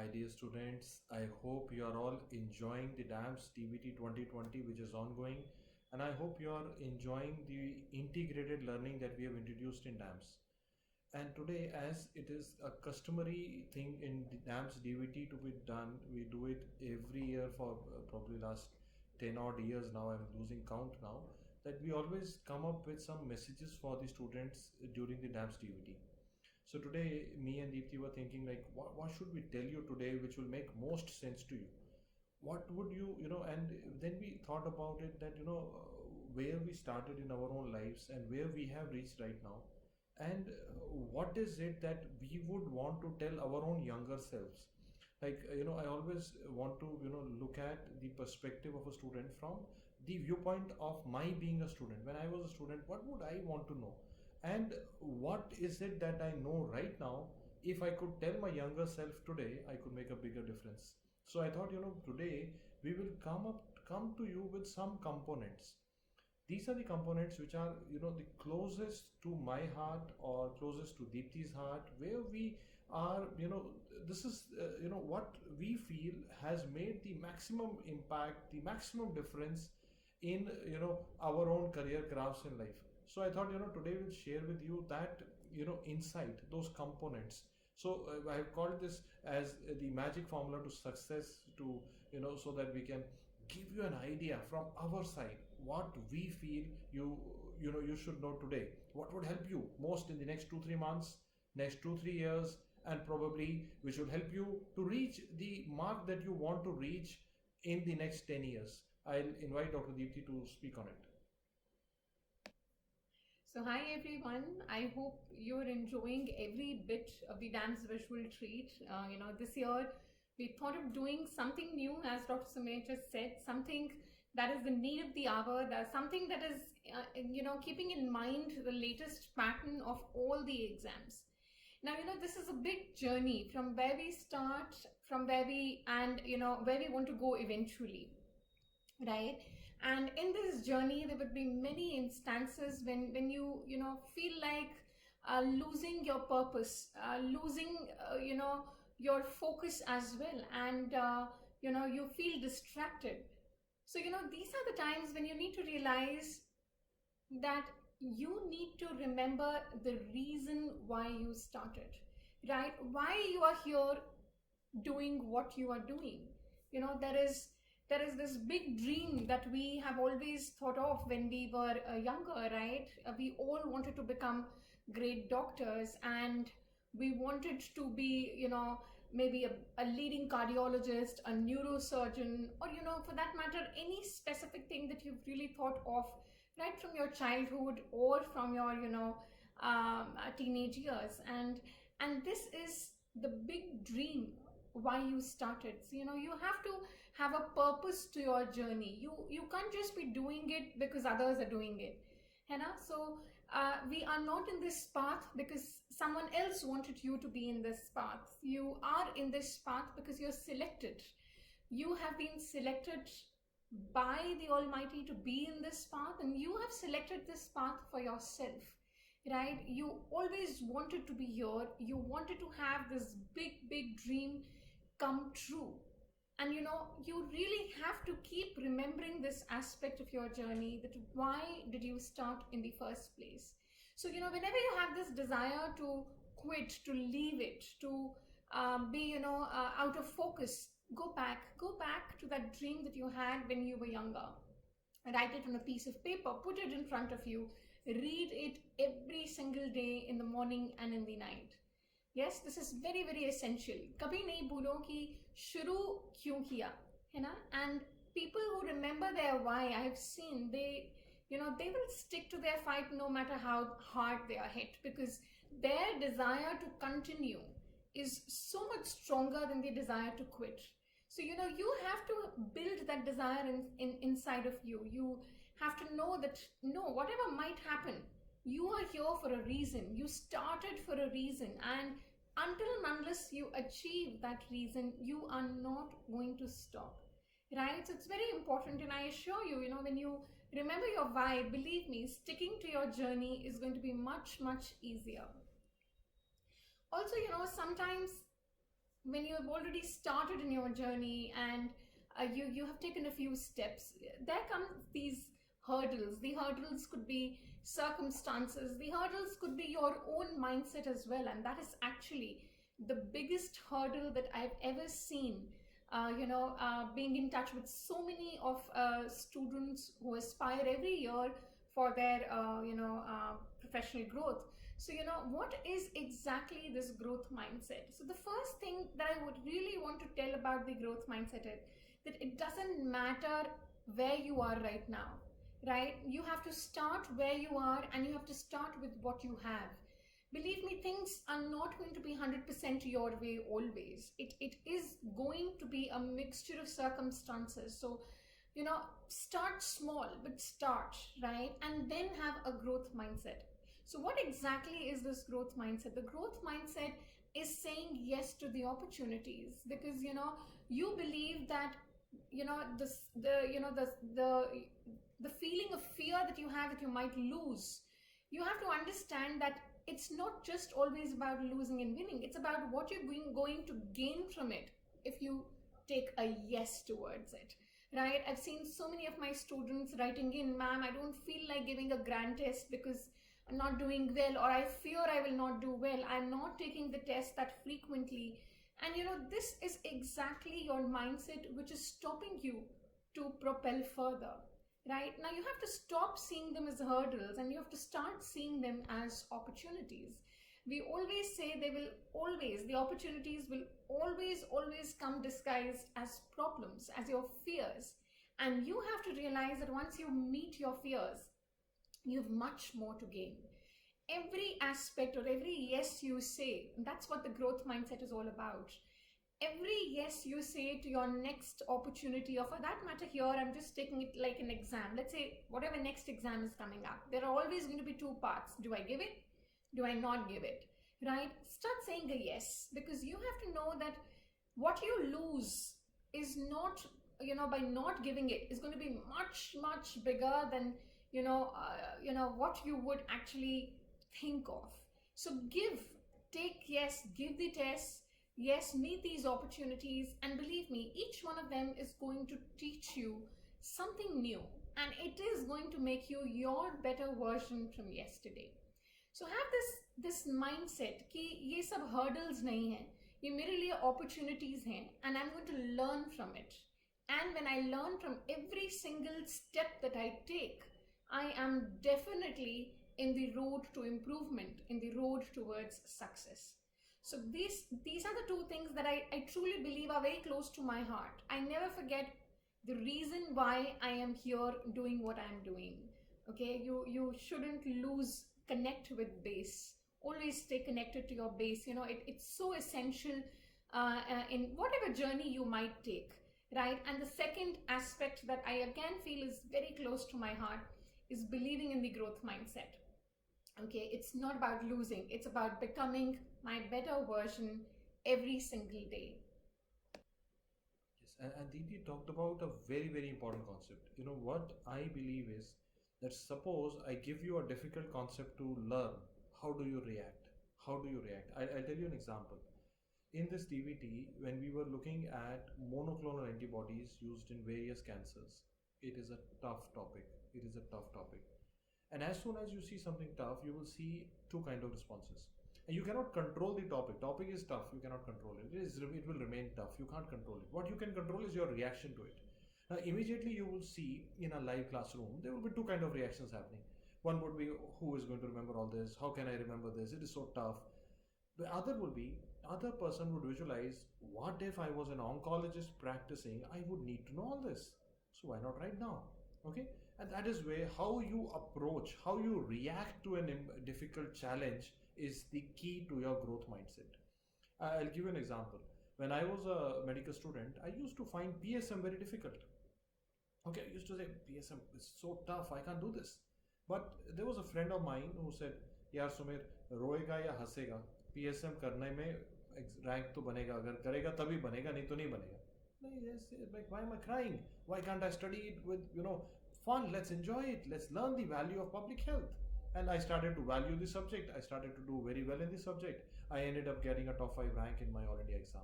Hi dear students, I hope you are all enjoying the DAMS TBT 2020 which is ongoing, and I hope you are enjoying the integrated learning that we have introduced in DAMS. And today, as it is a customary thing in the DAMS DVT to be done, we do it every year for probably last 10 odd years now, I'm losing count now, that we always come up with some messages for the students during the DAMS DVT. So today, me and Deepthi were thinking like, what should we tell you today which will make most sense to you? What would and then we thought about it that, where we started in our own lives and where we have reached right now. And what is it that we would want to tell our own younger selves? Like, I always want to, look at the perspective of a student from the viewpoint of my being a student. When I was a student, what would I want to know? And what is it that I know right now? If I could tell my younger self today, I could make a bigger difference. So I thought, today we will come to you with some components. These are the components which are, the closest to my heart or closest to Deepti's heart, where we are, this is, what we feel has made the maximum impact, the maximum difference in, our own career crafts in life. So I thought, today we'll share with you that, insight, those components. So I have called this as the magic formula to success, to, so that we can give you an idea from our side what we feel you should know today, what would help you most in the next 2 3 months, next 2 3 years, and probably which will help you to reach the mark that you want to reach in the next 10 years. I'll invite Dr. Deepthi to speak on it. So hi everyone, I hope you're enjoying every bit of the DAMS visual treat. This year we thought of doing something new, as Dr. Sumit just said, something that is the need of the hour, that's something that is, keeping in mind the latest pattern of all the exams. Now, this is a big journey from where we start, from where we, and, where we want to go eventually, right? And in this journey there would be many instances when you feel like losing your purpose, losing your focus as well, and you feel distracted. So these are the times when you need to realize that you need to remember the reason why you started, right? Why you are here doing what you are doing. There is this big dream that we have always thought of when we were younger, right? We all wanted to become great doctors, and we wanted to be, maybe a leading cardiologist, a neurosurgeon, or, for that matter, any specific thing that you've really thought of right from your childhood or from your, teenage years. And this is the big dream why you started. So you have to have a purpose to your journey. You can't just be doing it because others are doing it, so we are not in this path because someone else wanted you to be in this path. You are in this path because you're selected. You have been selected by the Almighty to be in this path, and you have selected this path for yourself, right? You always wanted to be here. You wanted to have this big dream come true. And you really have to keep remembering this aspect of your journey, that why did you start in the first place. So whenever you have this desire to quit, to leave it, to be out of focus, go back to that dream that you had when you were younger. Write it on a piece of paper, put it in front of you, read it every single day, in the morning and in the night. Yes, this is very very essential. कभी नहीं भूलो कि शुरू क्यों किया, है ना? And people who remember their why, I have seen, they will stick to their fight no matter how hard they are hit, because their desire to continue is so much stronger than the desire to quit. So you have to build that desire inside of you. You have to know that no, whatever might happen, you are here for a reason. You started for a reason, and until and unless you achieve that reason, you are not going to stop, right? So it's very important, and I assure you, when you remember your why, believe me, sticking to your journey is going to be much easier. Also, sometimes when you have already started in your journey and you have taken a few steps, there come these hurdles. The hurdles could be circumstances, the hurdles could be your own mindset as well, and that is actually the biggest hurdle that I've ever seen. Being in touch with so many of students who aspire every year for their professional growth. So, what is exactly this growth mindset? So, the first thing that I would really want to tell about the growth mindset is that it doesn't matter where you are right now, right? You have to start where you are and you have to start with what you have. Believe me, things are not going to be 100% your way always. It is going to be a mixture of circumstances. So, start small, but start, right? And then have a growth mindset. So, what exactly is this growth mindset? The growth mindset is saying yes to the opportunities, because you believe that this the feeling of fear that you have that you might lose. You have to understand that it's not just always about losing and winning. It's about what you're going to gain from it if you take a yes towards it, right? I've seen so many of my students writing in, ma'am, I don't feel like giving a grand test because I'm not doing well, or I fear I will not do well. I'm not taking the test that frequently. And this is exactly your mindset which is stopping you to propel further. Right now, you have to stop seeing them as hurdles and you have to start seeing them as opportunities. We always say the opportunities will always come disguised as problems, as your fears. And you have to realize that once you meet your fears, you have much more to gain. Every aspect or every yes you say, that's what the growth mindset is all about. Every yes you say to your next opportunity, or for that matter, here I'm just taking it like an exam. Let's say whatever next exam is coming up, there are always going to be two parts. Do I give it? Do I not give it? Right? Start saying a yes, because you have to know that what you lose is not, by not giving it, is going to be much bigger than what you would actually think of. So take yes, give the test. Yes, meet these opportunities, and believe me, each one of them is going to teach you something new, and it is going to make you your better version from yesterday. So have this mindset कि ये सब hurdles नहीं हैं, ये मेरे लिए opportunities हैं, and I'm going to learn from it. And when I learn from every single step that I take, I am definitely in the road to improvement, in the road towards success. So these are the two things that I truly believe are very close to my heart. I never forget the reason why I am here doing what I'm doing. Okay, you shouldn't lose connect with base. Always stay connected to your base. It's so essential in whatever journey you might take, right? And the second aspect that I again feel is very close to my heart is believing in the growth mindset. Okay, it's not about losing, it's about becoming my better version every single day. Yes, and Deepti talked about a very important concept. You know what I believe is that suppose I give you a difficult concept to learn, how do you react? How do you react? I'll tell you an example. In this DVT, when we were looking at monoclonal antibodies used in various cancers, it is a tough topic. It is a tough topic. And as soon as you see something tough, you will see two kind of responses. And you cannot control the topic. Topic is tough. You cannot control it. It will remain tough. You can't control it. What you can control is your reaction to it. Now, immediately you will see in a live classroom, there will be two kind of reactions happening. One would be, who is going to remember all this? How can I remember this? It is so tough. The other would be, other person would visualize, what if I was an oncologist practicing? I would need to know all this. So why not right now? Okay, and that is where how you approach, how you react to a difficult challenge is the key to your growth mindset. I'll give you an example. When I was a medical student, I used to find PSM very difficult. Okay, I used to say PSM is so tough, I can't do this. But there was a friend of mine who said, यार सुमेर, रोएगा या हंसेगा, PSM करने में rank तो बनेगा, अगर करेगा तभी बनेगा, नहीं तो नहीं बनेगा. Like, why am I crying? Why can't I study it with fun? Let's enjoy it. Let's learn the value of public health. And I started to value the subject. I started to do very well in the subject. I ended up getting a top 5 rank in my all India exam.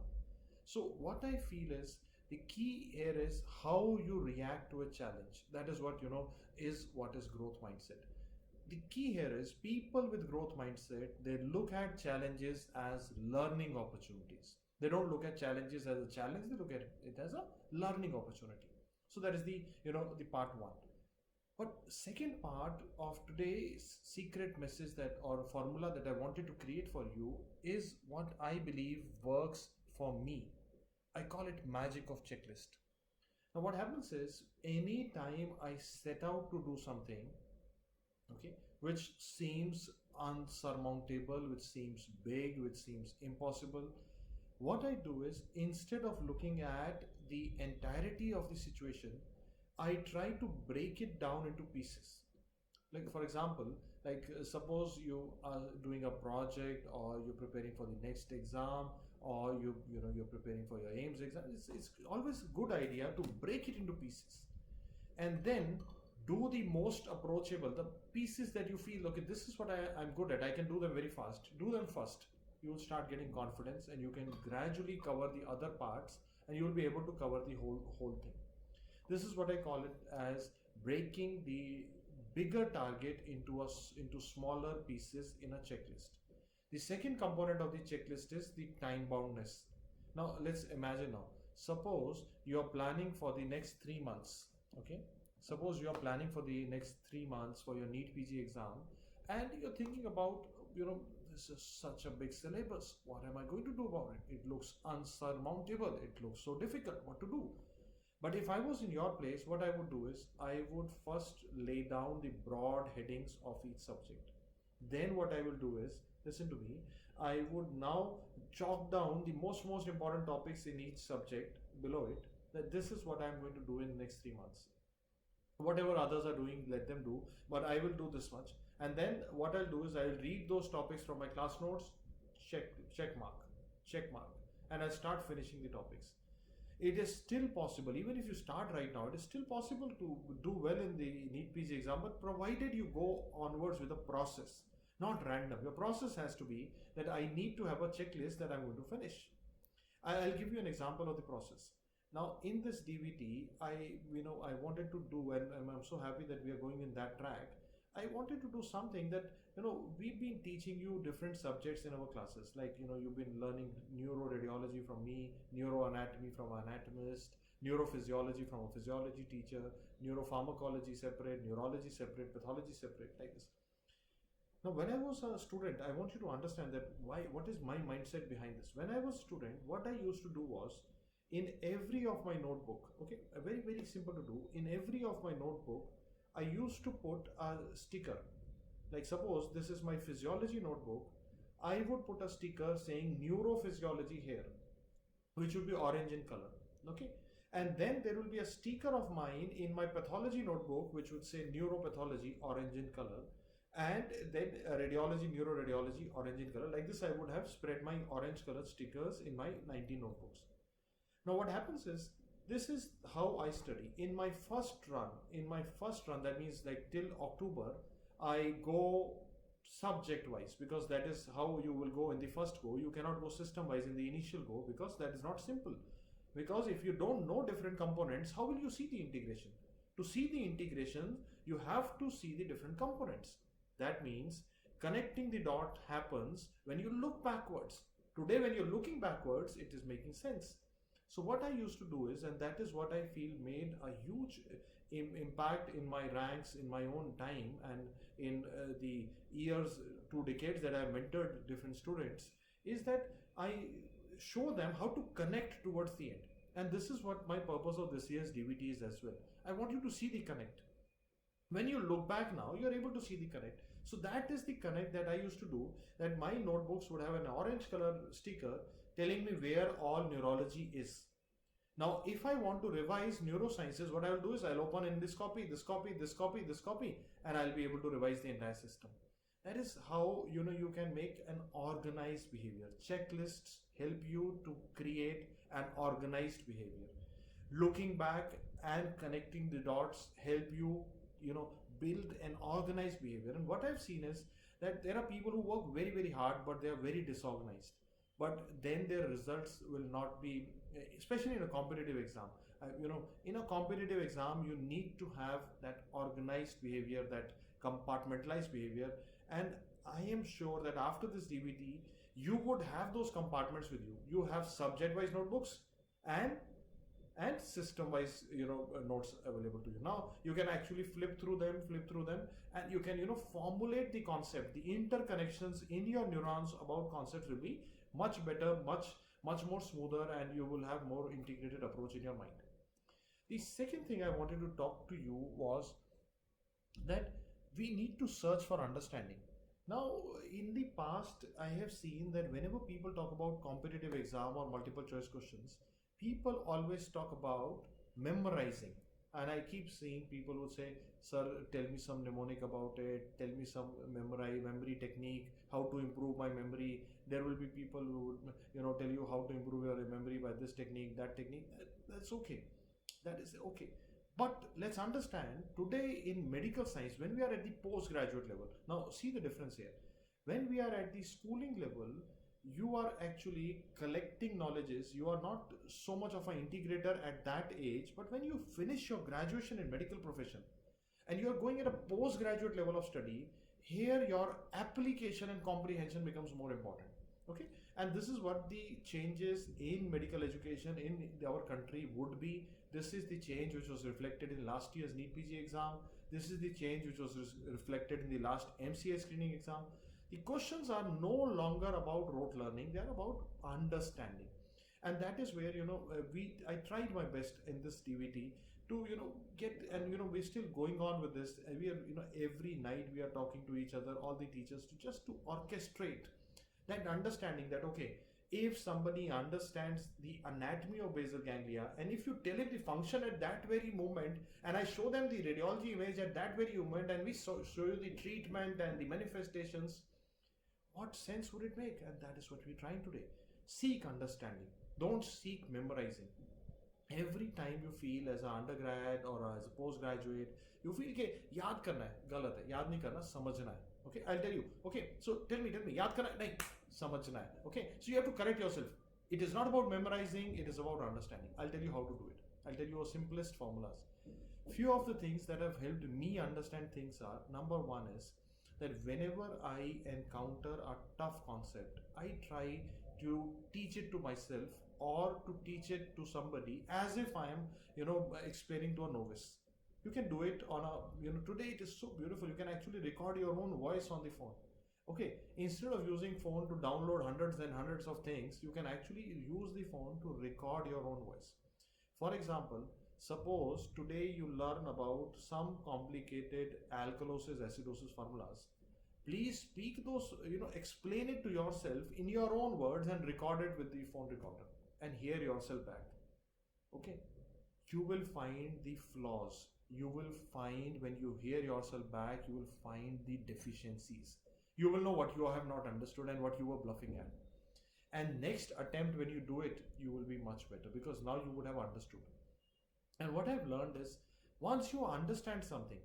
So what I feel is the key here is how you react to a challenge. That is what is what is growth mindset. The key here is people with growth mindset, they look at challenges as learning opportunities. They don't look at challenges as a challenge, they look at it as a learning opportunity. So that is the the part one. But second part of today's secret message that or formula that I wanted to create for you is what I believe works for me. I call it magic of checklist. Now what happens is anytime I set out to do something, okay, which seems unsurmountable, which seems big, which seems impossible, what I do is instead of looking at the entirety of the situation, I try to break it down into pieces. Like for example, suppose you are doing a project, or you're preparing for the next exam, or you're preparing for your aims exam. It's always a good idea to break it into pieces, and then do the most approachable, the pieces that you feel, okay, this is what I'm good at, I can do them very fast. Do them first. You will start getting confidence, and you can gradually cover the other parts, and you will be able to cover the whole thing. This is what I call it as breaking the bigger target into smaller pieces in a checklist. The second component of the checklist is the time boundness. Now let's imagine now. Suppose you are planning for the next 3 months. Okay. Suppose you are planning for the next 3 months for your NEET PG exam, and you're thinking about, this is such a big syllabus. What am I going to do about it? It looks unsurmountable. It looks so difficult. What to do? But if I was in your place, what I would do is I would first lay down the broad headings of each subject. Then what I will do is, listen to me, I would now chalk down the most important topics in each subject below it, that this is what I'm going to do in the next 3 months. Whatever others are doing, let them do, but I will do this much. And then what I'll do is I'll read those topics from my class notes, check mark, and I'll start finishing the topics. It is still possible, even if you start right now, it is still possible to do well in the NEET PG exam, but provided you go onwards with a process, not random. Your process has to be that I need to have a checklist that I'm going to finish. I'll give you an example of the process. Now in this DVT, I wanted to do, and I'm so happy that we are going in that track. I wanted to do something that, we've been teaching you different subjects in our classes. Like, you've been learning neuroradiology from me, neuroanatomy from an anatomist, neurophysiology from a physiology teacher, neuropharmacology separate, neurology separate, pathology separate, like this. Now, when I was a student, I want you to understand that what is my mindset behind this. When I was a student, what I used to do was, in every of my notebook, okay, very, very simple to do, in every of my notebook, I used to put a sticker. Like suppose this is my physiology notebook, I would put a sticker saying neurophysiology here, which would be orange in color. Okay. And then there will be a sticker of mine in my pathology notebook, which would say neuropathology, orange in color. And then radiology, neuroradiology, orange in color. Like this, I would have spread my orange colored stickers in my 19 notebooks. Now what happens is, this is how I study. In my first run, that means like till October, I go subject wise, because that is how you will go in the first go. You cannot go system wise in the initial go, because that is not simple. Because if you don't know different components, how will you see the integration? To see the integration, you have to see the different components. That means connecting the dot happens when you look backwards. Today, when you're looking backwards, it is making sense. So what I used to do is, and that is what I feel made a huge impact in my ranks, in my own time, and in the years, 2 decades that I have mentored different students, is that I show them how to connect towards the end. And this is what my purpose of this year's DVT is as well. I want you to see the connect. When you look back now, you're able to see the connect. So that is the connect that I used to do, that my notebooks would have an orange color sticker telling me where all neurology is. Now, if I want to revise neurosciences, what I will do is I'll open in this copy, this copy, this copy, this copy, and I'll be able to revise the entire system. That is how you can make an organized behavior. Checklists help you to create an organized behavior. Looking back and connecting the dots help you, build an organized behavior. And what I've seen is that there are people who work very, very hard, but they are very disorganized. but then their results will not be, especially in a competitive exam. In a competitive exam, you need to have that organized behavior, that compartmentalized behavior. And I am sure that after this DBT, you would have those compartments with you. You have subject-wise notebooks and system-wise, notes available to you. Now you can actually flip through them, and you can, formulate the concept. The interconnections in your neurons about concepts will be much better, much more smoother, and you will have more integrated approach in your mind. The second thing I wanted to talk to you was that we need to search for understanding. Now, in the past, I have seen that whenever people talk about competitive exam or multiple choice questions, people always talk about memorizing. And I keep seeing people who say, "Sir, tell me some mnemonic about it, tell me some memory technique, how to improve my memory." There will be people who would, tell you how to improve your memory by this technique, that technique. That's okay. That is okay. But let's understand today in medical science, when we are at the postgraduate level, now see the difference here. When we are at the schooling level, you are actually collecting knowledges. You are not so much of an integrator at that age. But when you finish your graduation in medical profession and you are going at a postgraduate level of study, here your application and comprehension becomes more important. Okay, and this is what the changes in medical education in our country would be. This is the change which was reflected in last year's NEET PG exam. This is the change which was reflected in the last MCA screening exam. The questions are no longer about rote learning, they are about understanding. And that is where, I tried my best in this DVT to, get, and, we're still going on with this. And we are, every night we are talking to each other, all the teachers, to orchestrate that understanding that, okay, if somebody understands the anatomy of basal ganglia, and if you tell him the function at that very moment, and I show them the radiology image at that very moment, and we show you the treatment and the manifestations, what sense would it make? And that is what we're trying today. Seek understanding. Don't seek memorizing. Every time you feel as an undergrad or as a postgraduate, you feel कि याद करना है, गलत है, याद नहीं करना, समझना है. Okay, I'll tell you. Okay, so tell me, याद करना है, नहीं, समझना है. Okay, so you have to correct yourself. It is not about memorizing, it is about understanding. I'll tell you how to do it. I'll tell you our simplest formulas. Few of the things that have helped me understand things are, number one is that whenever I encounter a tough concept, I try to teach it to myself or to teach it to somebody as if I am, explaining to a novice. You can do it on a, today it is so beautiful. You can actually record your own voice on the phone. Okay, instead of using phone to download hundreds and hundreds of things, you can actually use the phone to record your own voice. For example, suppose today you learn about some complicated alkalosis acidosis formulas. Please speak those, explain it to yourself in your own words and record it with the phone recorder and hear yourself back. Okay, you will find the flaws. You will find, when you hear yourself back, you will find the deficiencies. You will know what you have not understood and what you were bluffing at. And next attempt when you do it, you will be much better because now you would have understood. And what I've learned is, once you understand something,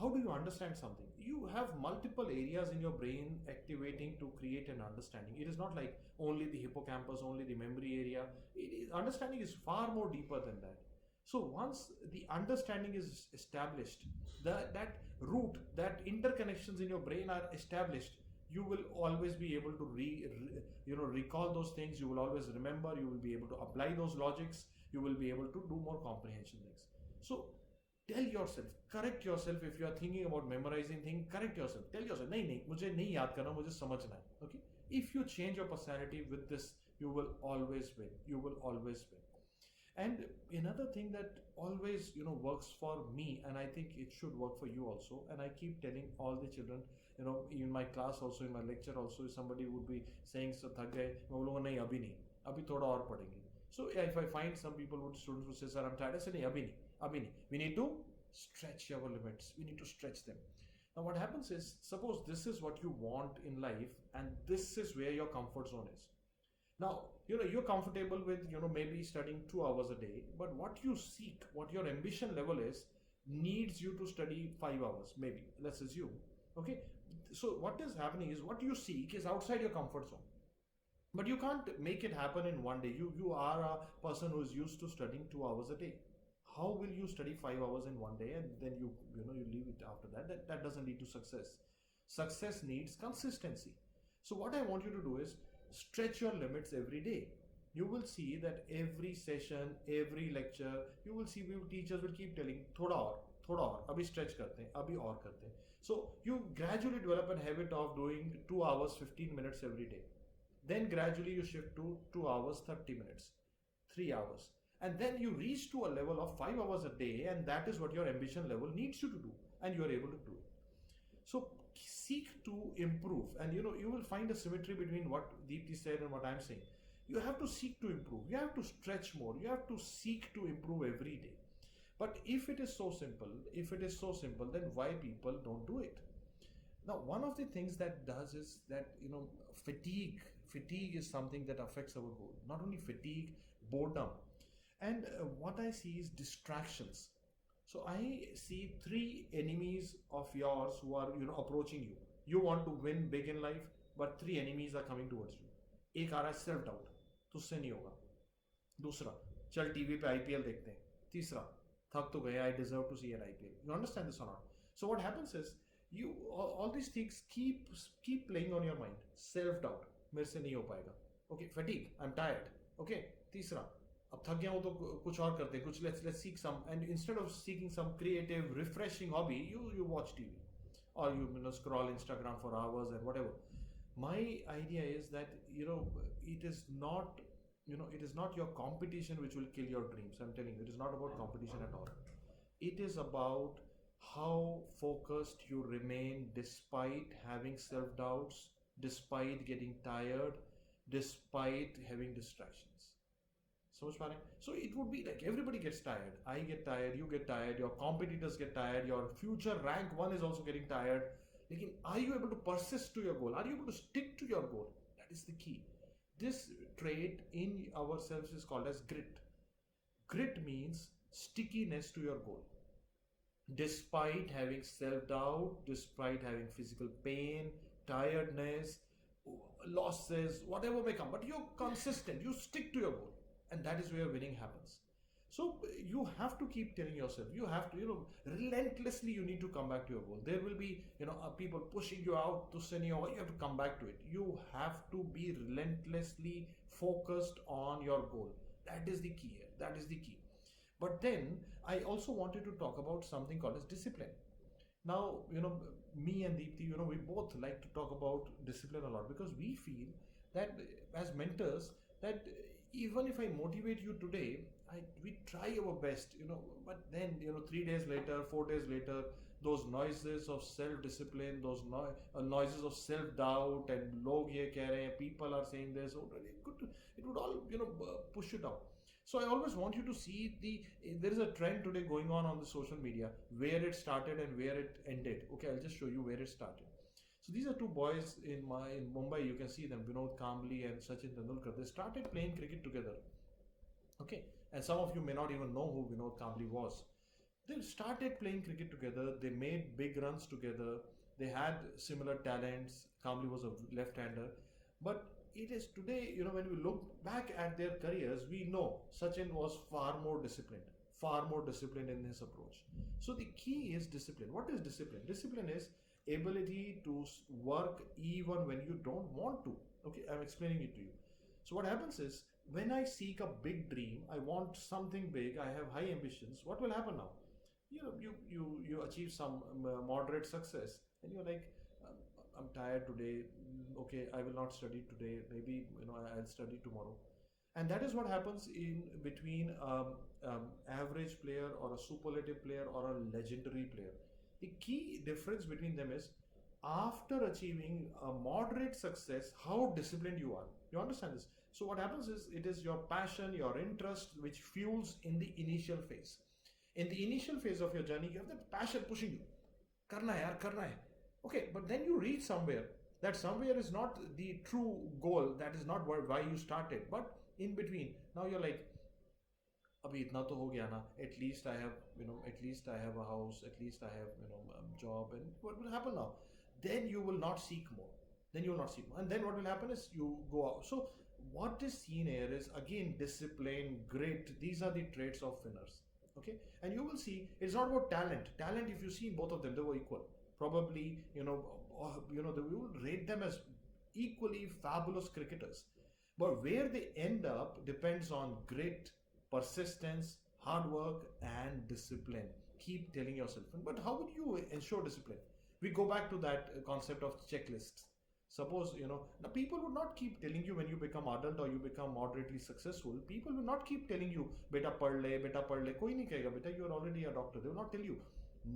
how do you understand something? You have multiple areas in your brain activating to create an understanding. It is not like only the hippocampus, only the memory area. Understanding is far more deeper than that. So once the understanding is established, that root, that interconnections in your brain are established, you will always be able to recall those things. You will always remember. You will be able to apply those logics. You will be able to do more comprehension things. So tell yourself, correct yourself. If you are thinking about memorizing things, correct yourself. Tell yourself, नहीं, मुझे नहीं याद करना, मुझे समझना है. Okay? If you change your personality with this, you will always win. You will always win. And another thing that always, works for me, and I think it should work for you also, and I keep telling all the children, in my class also, in my lecture also, somebody would be saying, "So thak gaye," मैं बोलूँगा नहीं, अभी नहीं, अभी थोड़ा और पढ़ेंगे. So if I find some students would say, "Sir, I'm tired," I say, "नहीं, अभी नहीं, अभी नहीं. We need to stretch our limits. We need to stretch them." Now what happens is, suppose this is what you want in life, and this is where your comfort zone is. Now, you're comfortable with, maybe studying 2 hours a day, but what you seek, what your ambition level is, needs you to study 5 hours, maybe, let's assume. Okay. So what is happening is, what you seek is outside your comfort zone. But you can't make it happen in one day. You are a person who is used to studying 2 hours a day. How will you study 5 hours in one day and then you leave it after that? That doesn't lead to success. Success needs consistency. So what I want you to do is stretch your limits every day. You will see that every session, every lecture, you will see teachers will keep telling थोड़ा और अभी stretch करते हैं, अभी और करते हैं. So you gradually develop a habit of doing 2 hours 15 minutes every day. Then gradually you shift to 2 hours 30 minutes, 3 hours, and then you reach to a level of 5 hours a day, and that is what your ambition level needs you to do, and you are able to do it. So seek to improve, and you will find a symmetry between what Deepti said and what I'm saying. You have to seek to improve, you have to stretch more, you have to seek to improve every day. But if it is so simple, then why people don't do it? Now, one of the things that does is that fatigue. Fatigue is something that affects our goal. Not only fatigue, boredom, and what I see is distractions. So I see three enemies of yours who are approaching you. You want to win big in life, but three enemies are coming towards you. एक आ रहा है self doubt, तुझसे नहीं होगा. दूसरा, चल TV पे IPL देखते हैं. तीसरा, थक तो गया, I deserve to see an IPL. You understand this or not? So what happens is you all these things keep playing on your mind. Self doubt, मेरे से नहीं हो पाएगा. Okay, fatigue, I'm tired. Okay, तीसरा, अब थक गया हूँ तो कुछ और करते हैं, कुछ let's seek some, and instead of seeking some creative refreshing hobby, you watch TV, or you scroll Instagram for hours and whatever. My idea is that it is not your competition which will kill your dreams. I'm telling you, it is not about competition at all. It is about how focused you remain despite having self doubts, despite getting tired, despite having distractions. So it would be like everybody gets tired. I get tired, you get tired, your competitors get tired, your future rank one is also getting tired. Lekin, are you able to persist to your goal? Are you able to stick to your goal? That is the key. This trait in ourselves is called as grit. Grit means stickiness to your goal. Despite having self-doubt, despite having physical pain, tiredness, losses, whatever may come, but you're consistent, you stick to your goal, and that is where winning happens. So you have to keep telling yourself, you have to, relentlessly you need to come back to your goal. There will be, people pushing you out to send you have to come back to it. You have to be relentlessly focused on your goal. That is the key here. That is the key. But then I also wanted to talk about something called as discipline. Now, me and Deepti, we both like to talk about discipline a lot because we feel that as mentors, that even if I motivate you today, we try our best, but then 3 days later, 4 days later, those noises of self-discipline, those noises of self-doubt, and log ye keh rahe hain, people are saying this, it would all push you down. So I always want you to see there is a trend today going on the social media where it started and where it ended. Okay, I'll just show you where it started. So these are two boys in Mumbai. You can see them, Vinod Kambli and Sachin Tendulkar. They started playing cricket together. Okay, and some of you may not even know who Vinod Kambli was. They started playing cricket together. They made big runs together. They had similar talents. Kambli was a left-hander, but it is today, when we look back at their careers, we know Sachin was far more disciplined in his approach. So the key is discipline. What is discipline? Discipline is ability to work even when you don't want to. Okay, I'm explaining it to you. So what happens is, when I seek a big dream, I want something big, I have high ambitions, what will happen now? You achieve some moderate success, and you're like, I'm tired today. Okay, I will not study today. Maybe I'll study tomorrow. And that is what happens in between average player or a superlative player or a legendary player. The key difference between them is, after achieving a moderate success, how disciplined you are. You understand this? So what happens is, it is your passion, your interest which fuels in the initial phase. In the initial phase of your journey, you have that passion pushing you. Karna hai yaar, karna hai. Okay, but then you reach somewhere. That somewhere is not the true goal. That is not why you started. But in between, now you're like, abhi itna to ho gaya na. At least I have a house. At least I have a job. And what will happen now? Then you will not seek more. And then what will happen is, you go out. So what is seen here is again discipline, grit. These are the traits of winners. Okay, and you will see it's not about talent. Talent, if you see both of them, they were equal. Probably, they will rate them as equally fabulous cricketers. But where they end up depends on grit, persistence, hard work, and discipline. Keep telling yourself. But how would you ensure discipline? We go back to that concept of checklists. Suppose, now people would not keep telling you when you become adult or you become moderately successful. People will not keep telling you, beta pad le, koi nahi kahega, beta, you're already a doctor. They will not tell you.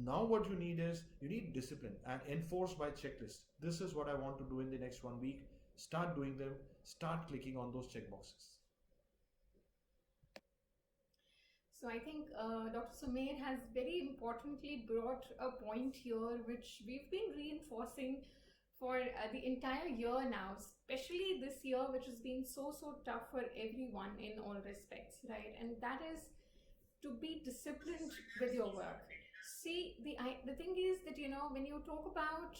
Now, what you need is you need discipline and enforced by checklist. This is what I want to do in the next 1 week. Start doing them, start clicking on those check boxes. So I think Dr. Sumer has very importantly brought a point here which we've been reinforcing for the entire year now, especially this year, which has been so tough for everyone in all respects, right? And that is to be disciplined with your work. See, the thing is that, when you talk about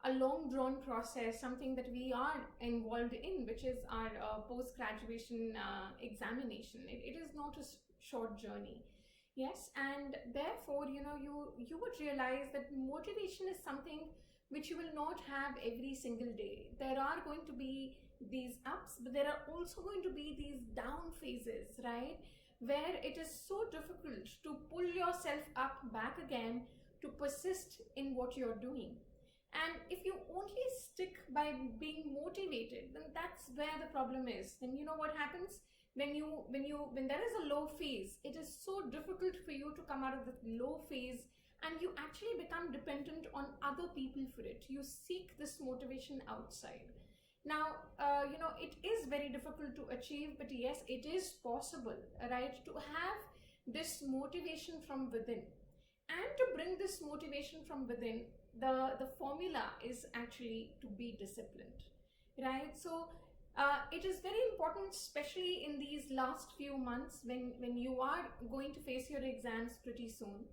a long drawn process, something that we are involved in, which is our post graduation examination, it is not a short journey. Yes, and therefore, you would realize that motivation is something which you will not have every single day. There are going to be these ups, but there are also going to be these down phases, right? Where it is so difficult to pull yourself up back again to persist in what you're doing. And if you only stick by being motivated, then that's where the problem is. Then you know what happens? When there is a low phase, it is so difficult for you to come out of the low phase, and you actually become dependent on other people for it. You seek this motivation outside. Now, it is very difficult to achieve, but yes, it is possible, right? To have this motivation from within. And to bring this motivation from within, the formula is actually to be disciplined, right? So it is very important, especially in these last few months when you are going to face your exams pretty soon,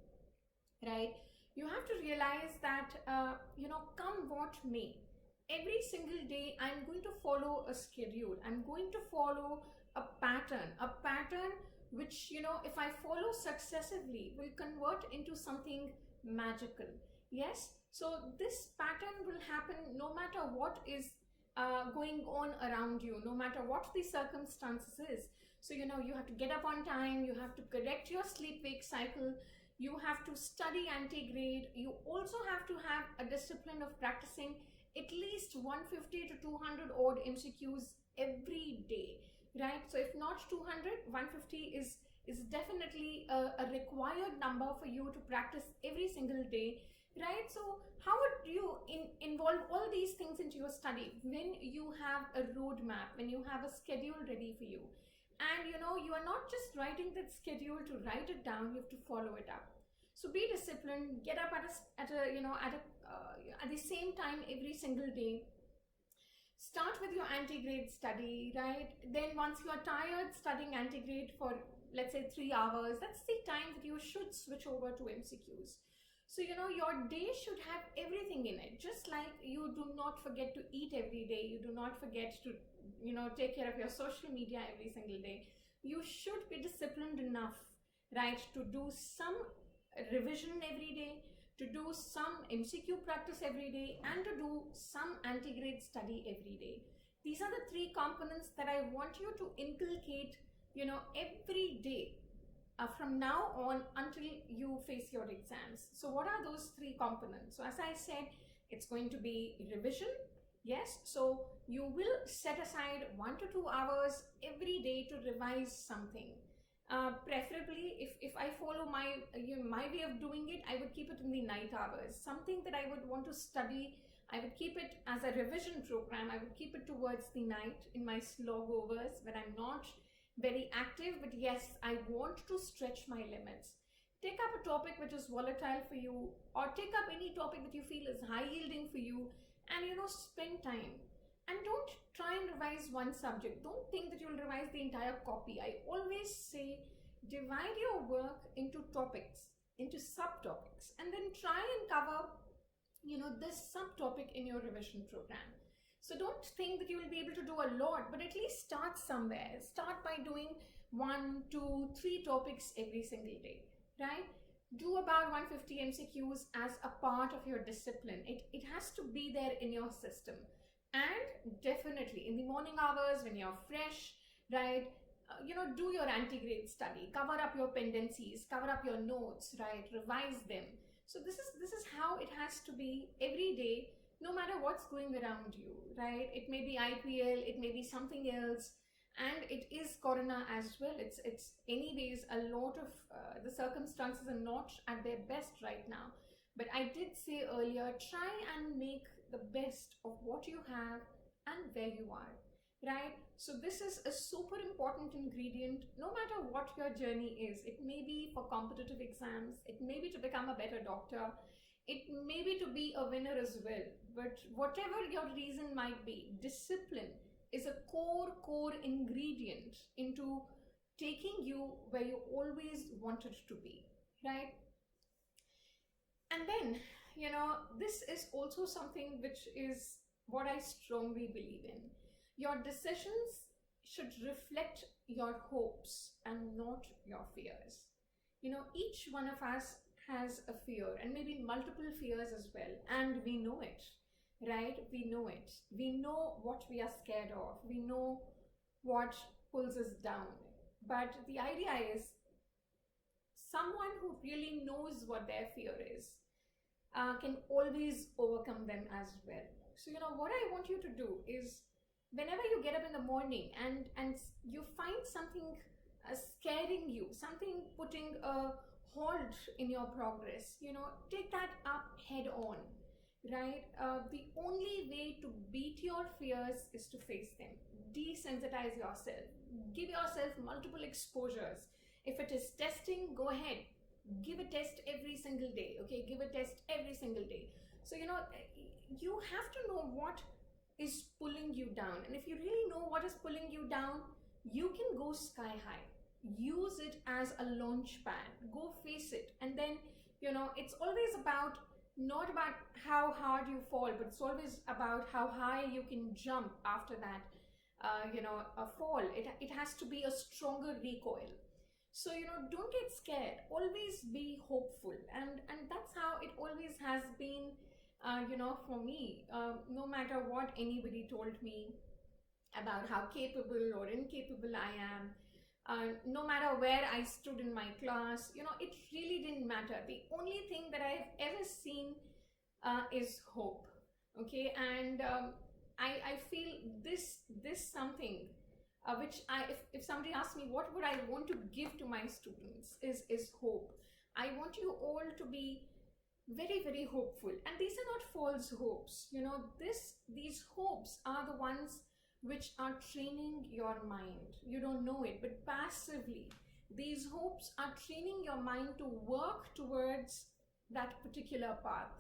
right? You have to realize that, come what may, every single day I'm going to follow a schedule. I'm going to follow a pattern which, if I follow successively, will convert into something magical. Yes, so this pattern will happen no matter what is going on around you, no matter what the circumstances is. So, you have to get up on time, you have to correct your sleep-wake cycle, you have to study anti-grade, you also have to have a discipline of practicing at least 150 to 200 odd MCQs every day, right? So if not 200, 150 is definitely a required number for you to practice every single day, right? So how would you involve all these things into your study when you have a roadmap, when you have a schedule ready for you? And you are not just writing that schedule to write it down, you have to follow it up. So be disciplined, get up at the same time every single day. Start with your anti-grade study, right? Then once you are tired studying anti-grade for, let's say, 3 hours, that's the time that you should switch over to MCQs. So, your day should have everything in it. Just like you do not forget to eat every day, you do not forget to, take care of your social media every single day. You should be disciplined enough, right, to do some revision every day, to do some MCQ practice every day, and to do some anti-grade study every day. These are the 3 components that I want you to inculcate, every day from now on until you face your exams. So what are those 3 components? So as I said, it's going to be revision. Yes, so you will set aside 1 to 2 hours every day to revise something. Preferably, if I follow my way of doing it, I would keep it in the night hours. Something that I would want to study, I would keep it as a revision program. I would keep it towards the night in my slog overs when I'm not very active, but yes, I want to stretch my limits. Take up a topic which is volatile for you, or take up any topic that you feel is high yielding for you, and spend time. And don't try and revise one subject. Don't think that you'll revise the entire copy. I always say divide your work into topics, into subtopics, and then try and cover this subtopic in your revision program. So don't think that you will be able to do a lot, but at least start somewhere. Start by doing 1, 2, 3 topics every single day, right? Do about 150 MCQs as a part of your discipline. It has to be there in your system. And definitely in the morning hours when you're fresh, right? Do your anti-grade study, cover up your pendencies, cover up your notes, right? Revise them. So this is how it has to be every day, no matter what's going around you, right? It may be IPL, it may be something else, and it is Corona as well. It's anyways a lot of the circumstances are not at their best right now. But I did say earlier, try and make the best of what you have and where you are, right? So this is a super important ingredient no matter what your journey is. It may be for competitive exams, it may be to become a better doctor, it may be to be a winner as well. But whatever your reason might be, discipline is a core ingredient into taking you where you always wanted to be, right? And then, this is also something which is what I strongly believe in. Your decisions should reflect your hopes and not your fears. Each one of us has a fear, and maybe multiple fears as well, and we know it, right? We know it. We know what we are scared of. We know what pulls us down. But the idea is someone who really knows what their fear is can always overcome them as well. So, what I want you to do is whenever you get up in the morning and you find something scaring you, something putting a halt in your progress, take that up head on, right? The only way to beat your fears is to face them. Desensitize yourself. Give yourself multiple exposures. If it is testing, go ahead. Give a test every single day, okay? Give a test every single day. So, you have to know what is pulling you down. And if you really know what is pulling you down, you can go sky high. Use it as a launch pad. Go face it. And then, it's always about not about how hard you fall, but it's always about how high you can jump after that, a fall. It has to be a stronger recoil. So, don't get scared. Always be hopeful. And that's how it always has been, for me. No matter what anybody told me about how capable or incapable I am, no matter where I stood in my class, it really didn't matter. The only thing that I've ever seen is hope. Okay. And I feel this something which if somebody asks me what would I want to give to my students is hope. I want you all to be very, very hopeful. And these are not false hopes. These hopes are the ones which are training your mind. You don't know it, but passively, these hopes are training your mind to work towards that particular path.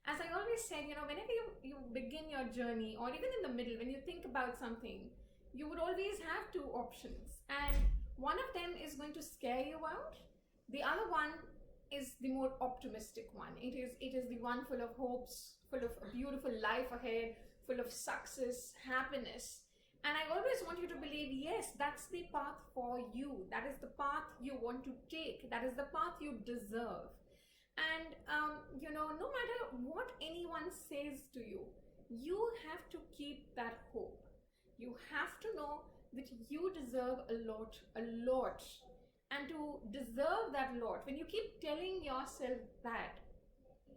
As I always said, whenever you begin your journey, or even in the middle, when you think about something, you would always have two options. And one of them is going to scare you out. The other one is the more optimistic one. It is the one full of hopes, full of a beautiful life ahead, full of success, happiness. And I always want you to believe, yes, that's the path for you. That is the path you want to take. That is the path you deserve. And, no matter what anyone says to you, you have to keep that hope. You have to know that you deserve a lot. And to deserve that lot, when you keep telling yourself that,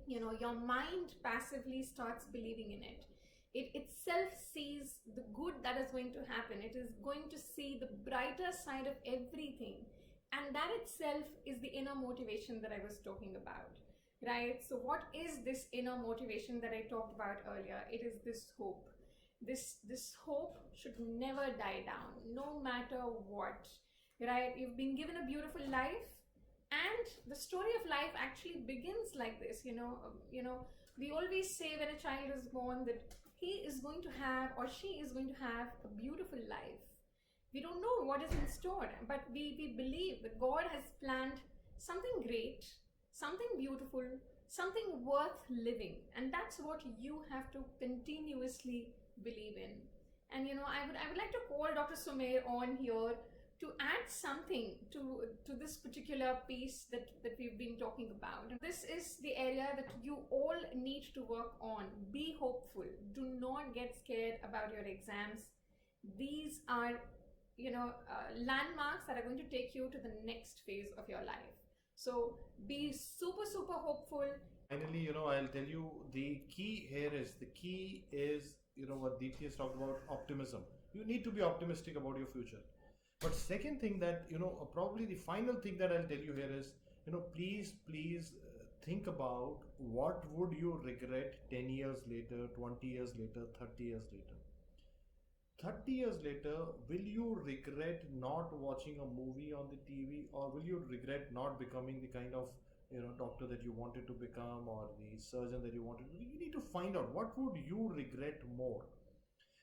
your mind passively starts believing in it. It itself sees the good that is going to happen. It is going to see the brighter side of everything. And that itself is the inner motivation that I was talking about, right? So what is this inner motivation that I talked about earlier? It is this hope. This hope should never die down, no matter what, right? You've been given a beautiful life, and the story of life actually begins like this. We always say when a child is born that he is going to have, or she is going to have, a beautiful life. We don't know what is in store, but we believe that God has planned something great, something beautiful, something worth living. And that's what you have to continuously believe in. And I would like to call Dr. Sumer on here to add something to this particular piece that we've been talking about. And this is the area that you all need to work on. Be hopeful. Do not get scared about your exams. These are landmarks that are going to take you to the next phase of your life. So be super super hopeful. Finally, I'll tell you the key is what Deepthi has talked about, optimism. You need to be optimistic about your future. But second thing that, probably the final thing that I'll tell you here is, please think about what would you regret 10 years later, 20 years later, 30 years later. 30 years later, will you regret not watching a movie on the TV, or will you regret not becoming the kind of doctor that you wanted to become, or the surgeon that you wanted to be? You need to find out what would you regret more.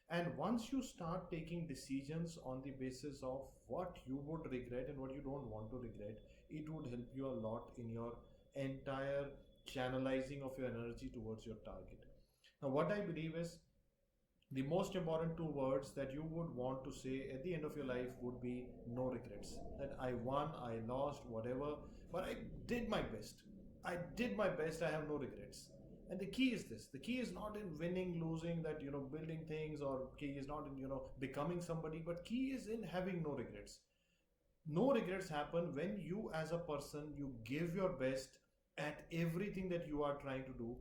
And once you start taking decisions on the basis of what you would regret and what you don't want to regret, it would help you a lot in your entire channelizing of your energy towards your target. Now, what I believe is the most important two words that you would want to say at the end of your life would be no regrets. That I won, I lost, whatever, but I did my best. I did my best, I have no regrets. And the key is this, the key is not in winning, losing, that building things, or key is not in becoming somebody, but key is in having no regrets. No regrets happen when you as a person, you give your best at everything that you are trying to do.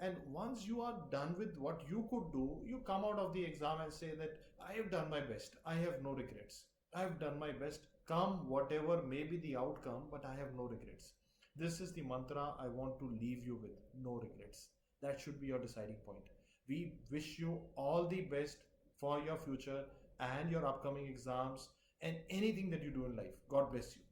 And once you are done with what you could do, you come out of the exam and say that I have done my best, I have no regrets, I have done my best, come whatever may be the outcome, but I have no regrets. This is the mantra I want to leave you with. No regrets. That should be your deciding point. We wish you all the best for your future and your upcoming exams and anything that you do in life. God bless you.